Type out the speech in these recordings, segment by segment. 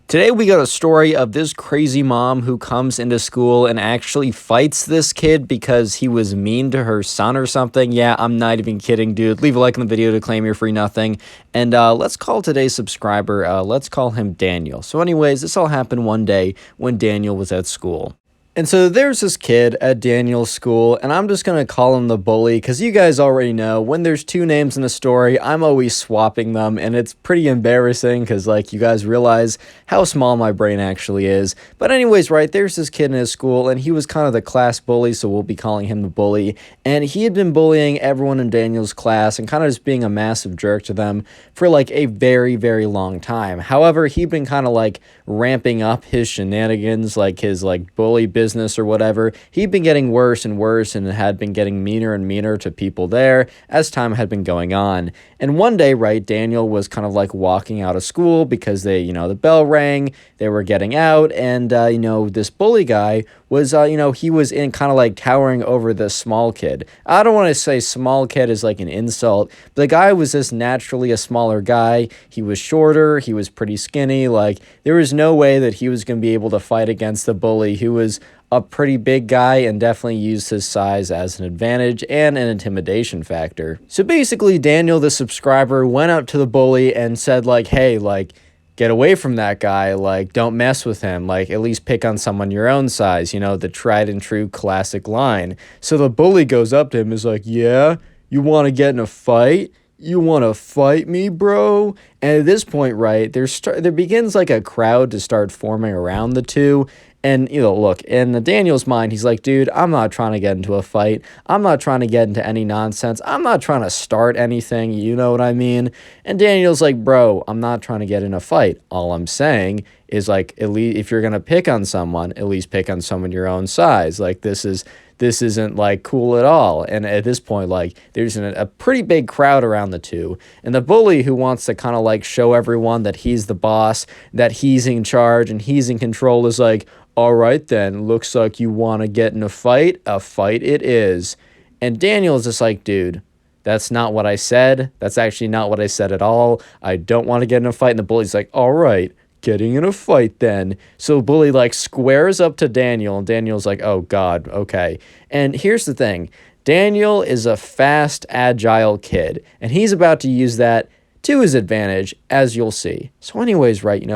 Today we got a story of this crazy mom who comes into school and actually fights this kid because he was mean to her son or something. Yeah, I'm not even kidding, dude. Leave a like on the video to claim your free nothing. And let's call today's subscriber, let's call him Daniel. So anyways, this all happened one day when Daniel was at school. And so there's this kid at Daniel's school, and I'm just going to call him the bully because you guys already know when there's two names in a story, I'm always swapping them, and it's pretty embarrassing because, like, you guys realize how small my brain actually is. But anyways, right, there's this kid in his school, and he was kind of the class bully, so we'll be calling him the bully. And he had been bullying everyone in Daniel's class and kind of just being a massive jerk to them for, like, a very, very long time. However, he'd been kind of, like, ramping up his shenanigans, like his, like, bully business or whatever. He'd been getting worse and worse and had been getting meaner and meaner to people there as time had been going on. And one day, right, Daniel was kind of like walking out of school because the bell rang, they were getting out, and, this bully guy was, he was in kind of like towering over this small kid. I don't want to say small kid is like an insult, but the guy was just naturally a smaller guy. He was shorter, he was pretty skinny, like there was no way that he was going to be able to fight against the bully who was a pretty big guy and definitely used his size as an advantage and an intimidation factor. So basically, Daniel, the subscriber, went up to the bully and said, like, hey, like, get away from that guy, like, don't mess with him, like, at least pick on someone your own size, the tried and true classic line. So the bully goes up to him and is like, yeah, you want to get in a fight? You want to fight me, bro? And at this point, right, there begins like a crowd to start forming around the two. And, look, in Daniel's mind, he's like, dude, I'm not trying to get into a fight. I'm not trying to get into any nonsense. I'm not trying to start anything. You know what I mean? And Daniel's like, bro, I'm not trying to get in a fight. All I'm saying is, like, at least if you're going to pick on someone, at least pick on someone your own size. Like, this isn't, like, cool at all. And at this point, like, there's a pretty big crowd around the two. And the bully who wants to kind of, like, show everyone that he's the boss, that he's in charge and he's in control is like, all right, then, looks like you want to get in a fight it is. And Daniel's just like, dude, that's not what I said. That's actually not what I said at all. I don't want to get in a fight. And the bully's like, all right, getting in a fight then. So the bully, like, squares up to Daniel, and Daniel's like, oh, God, okay. And here's the thing. Daniel is a fast, agile kid, and he's about to use that to his advantage, as you'll see. So anyways, right,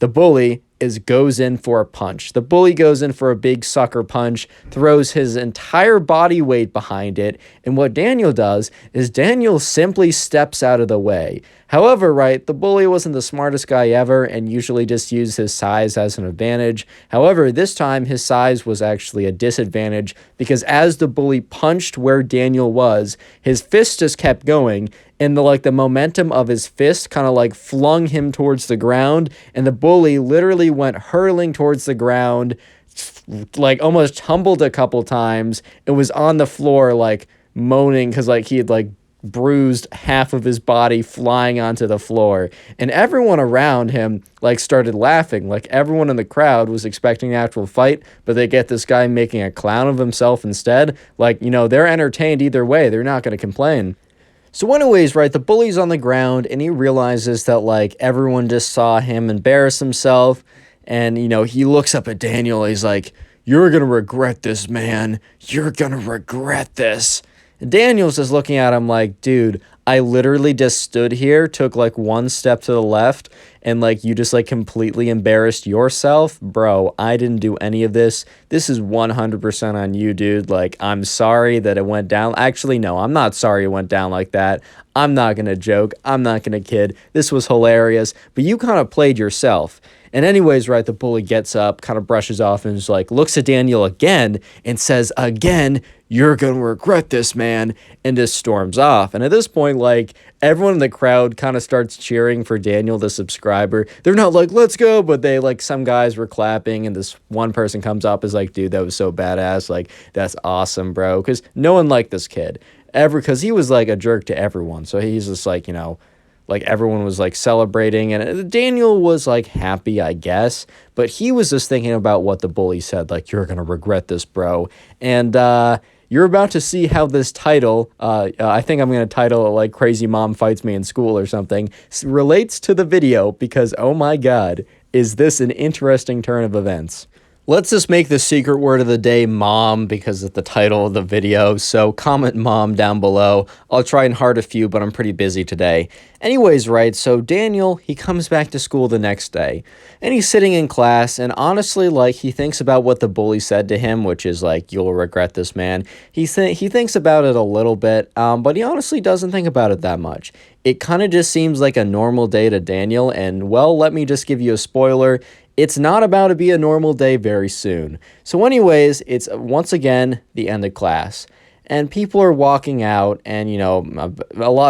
the bully goes in for a punch. The bully goes in for a big sucker punch, throws his entire body weight behind it, and what Daniel does is Daniel simply steps out of the way. However, right, the bully wasn't the smartest guy ever and usually just used his size as an advantage. However, this time his size was actually a disadvantage because as the bully punched where Daniel was, his fist just kept going, and the momentum of his fist kind of like flung him towards the ground, and the bully literally went hurling towards the ground, like almost tumbled a couple times, and was on the floor like moaning because like he had like bruised half of his body flying onto the floor. And everyone around him like started laughing. Like everyone in the crowd was expecting an actual fight, but they get this guy making a clown of himself instead. Like, they're entertained either way. They're not going to complain. So anyways, right, the bully's on the ground, and he realizes that, like, everyone just saw him embarrass himself, and, he looks up at Daniel, he's like, you're gonna regret this, man. You're gonna regret this. And Daniel's just looking at him like, dude, I literally just stood here, took, like, one step to the left, and, like, you just, like, completely embarrassed yourself? Bro, I didn't do any of this. This is 100% on you, dude. Like, I'm sorry that it went down. Actually, no, I'm not sorry it went down like that. I'm not gonna joke. I'm not gonna kid. This was hilarious, but you kind of played yourself. And anyways, right, the bully gets up, kind of brushes off, and is like, looks at Daniel again and says, again, you're gonna regret this, man, and just storms off. And at this point, like, everyone in the crowd kind of starts cheering for Daniel, the subscriber. They're not like, let's go, but they, like, some guys were clapping, and this one person comes up is like, dude, that was so badass, like, that's awesome, bro, because no one liked this kid, because he was, like, a jerk to everyone, so he's just, like, like, everyone was, like, celebrating, and Daniel was, like, happy, I guess, but he was just thinking about what the bully said, like, you're gonna regret this, bro, and, you're about to see how this title, I think I'm going to title it like Crazy Mom Fights Me in School or something, relates to the video because, oh my God, Is this an interesting turn of events? Let's just make the secret word of the day mom because of the title of the video. So comment mom down below. I'll try and heart a few, but I'm pretty busy today. Anyways, right, so Daniel, he comes back to school the next day and he's sitting in class and honestly, like, he thinks about what the bully said to him, which is like, you'll regret this, man. He thinks about it a little bit, but he honestly doesn't think about it that much. It kind of just seems like a normal day to Daniel, and well, let me just give you a spoiler. It's not about to be a normal day very soon. So anyways, it's once again the end of class. And people are walking out and, you know,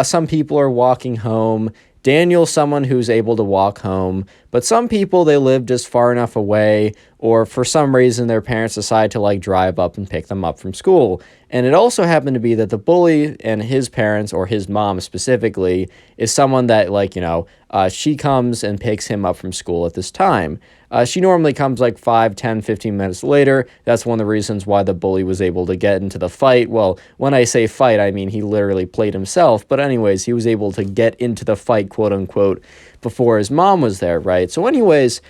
some people are walking home. Daniel's someone who's able to walk home, but some people, they live just far enough away, or for some reason their parents decide to like drive up and pick them up from school. And it also happened to be that the bully and his parents, or his mom specifically, is someone that, like, you know, she comes and picks him up from school at this time. She normally comes like 5, 10, 15 minutes later. That's one of the reasons why the bully was able to get into the fight. Well, when I say fight, I mean he literally played himself. But anyways, he was able to get into the fight, quote unquote, before his mom was there, right? So anyways,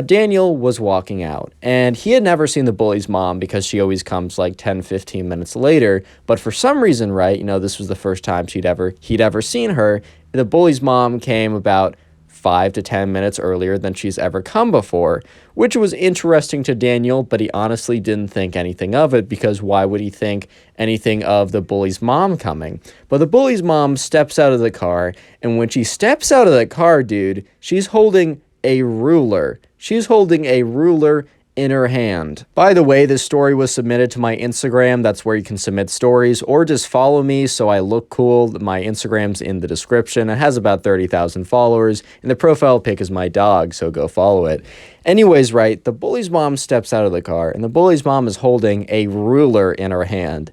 Daniel was walking out, and he had never seen the bully's mom because she always comes like 10, 15 minutes later. But for some reason, right, you know, this was the first time he'd ever seen her. The bully's mom came about 5 to 10 minutes earlier than she's ever come before, which was interesting to Daniel, but he honestly didn't think anything of it because why would he think anything of the bully's mom coming? But the bully's mom steps out of the car, and when she steps out of the car, dude, she's holding a ruler. She's holding a ruler in her hand. By the way, this story was submitted to my Instagram. That's where you can submit stories, or just follow me so I look cool. My Instagram's in the description. It has about 30,000 followers, and the profile pic is my dog, so go follow it. Anyways, right, the bully's mom steps out of the car, and the bully's mom is holding a ruler in her hand.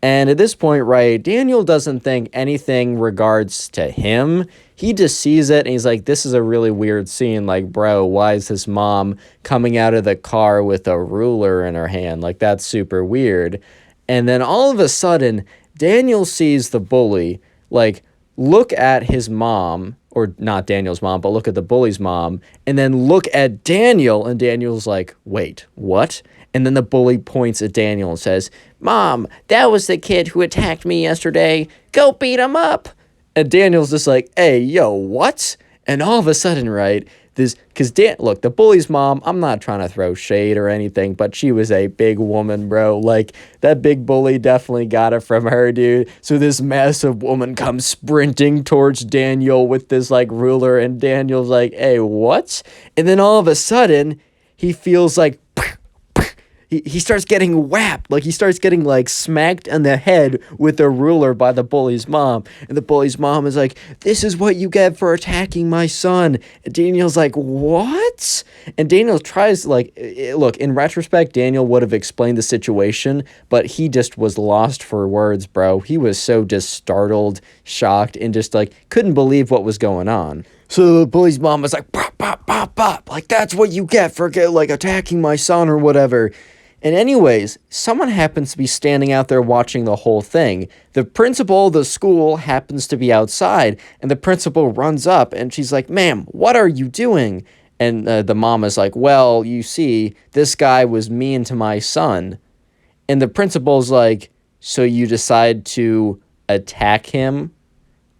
And at this point, right, Daniel doesn't think anything regards to him. He just sees it and he's like, this is a really weird scene. Like, bro, why is this mom coming out of the car with a ruler in her hand? Like, that's super weird. And then all of a sudden, Daniel sees the bully, like, look at his mom, or not Daniel's mom, but look at the bully's mom, and then look at Daniel, and Daniel's like, wait, what? And then the bully points at Daniel and says, Mom, that was the kid who attacked me yesterday. Go beat him up. And Daniel's just like, hey, yo, what? And all of a sudden, right, look, the bully's mom, I'm not trying to throw shade or anything, but she was a big woman, bro. Like, that big bully definitely got it from her, dude. So this massive woman comes sprinting towards Daniel with this, like, ruler, and Daniel's like, hey, what? And then all of a sudden, he feels like, he starts getting whapped, like he starts getting like smacked on the head with a ruler by the bully's mom. And the bully's mom is like, this is what you get for attacking my son. And Daniel's like, what? And Daniel tries, like, look, in retrospect, Daniel would have explained the situation, but he just was lost for words, bro. He was so just startled, shocked, and just like couldn't believe what was going on. So the bully's mom was like, pop, pop, pop, pop. Like, that's what you get for like attacking my son or whatever. And anyways, someone happens to be standing out there watching the whole thing. The principal of the school happens to be outside, and the principal runs up, and she's like, ma'am, what are you doing? And the mom is like, well, you see, this guy was mean to my son. And the principal's like, so you decide to attack him?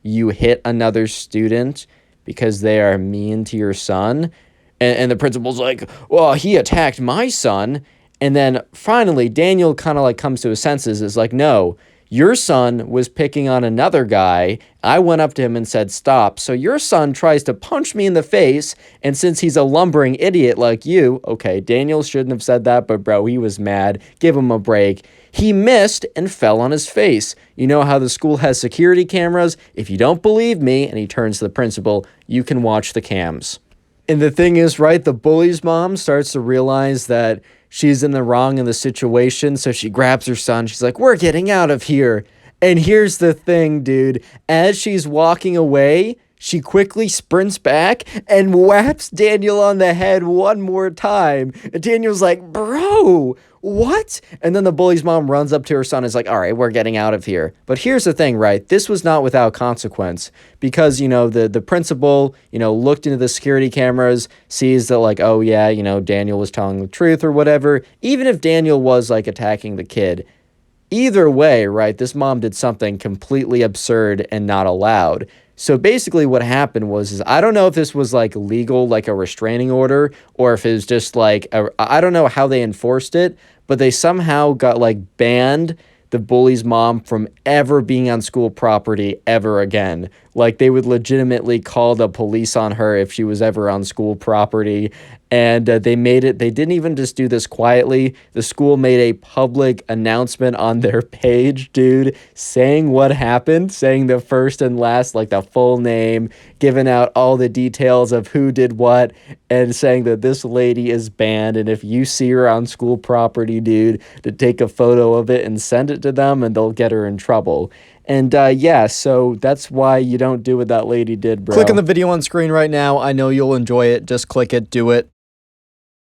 You hit another student because they are mean to your son? And the principal's like, well, he attacked my son. And then finally, Daniel kind of like comes to his senses, is like, no, your son was picking on another guy. I went up to him and said, stop. So your son tries to punch me in the face. And since he's a lumbering idiot like you, okay, Daniel shouldn't have said that, but bro, he was mad. Give him a break. He missed and fell on his face. You know how the school has security cameras? If you don't believe me, and he turns to the principal, you can watch the cams. And the thing is, right, the bully's mom starts to realize that she's in the wrong in the situation, so she grabs her son. She's like, we're getting out of here. And here's the thing, dude. As she's walking away, She quickly sprints back and whaps Daniel on the head one more time. And Daniel's like, bro, what? And then the bully's mom runs up to her son and is like, all right, we're getting out of here. But here's the thing, right? This was not without consequence because, the principal, looked into the security cameras, sees that like, oh yeah, Daniel was telling the truth or whatever. Even if Daniel was like attacking the kid, either way, right, this mom did something completely absurd and not allowed. So basically what happened was I don't know if this was like legal, like a restraining order, or if it was just like, I don't know how they enforced it, but they somehow got like banned the bully's mom from ever being on school property ever again. Like they would legitimately call the police on her if she was ever on school property. And they didn't even just do this quietly. The school made a public announcement on their page, dude, saying what happened, saying the first and last, like the full name, giving out all the details of who did what, and saying that this lady is banned. And if you see her on school property, dude, to take a photo of it and send it to them, and they'll get her in trouble. And yeah, so that's why you don't do what that lady did, bro. Click on the video on screen right now. I know you'll enjoy it. Just click it, do it.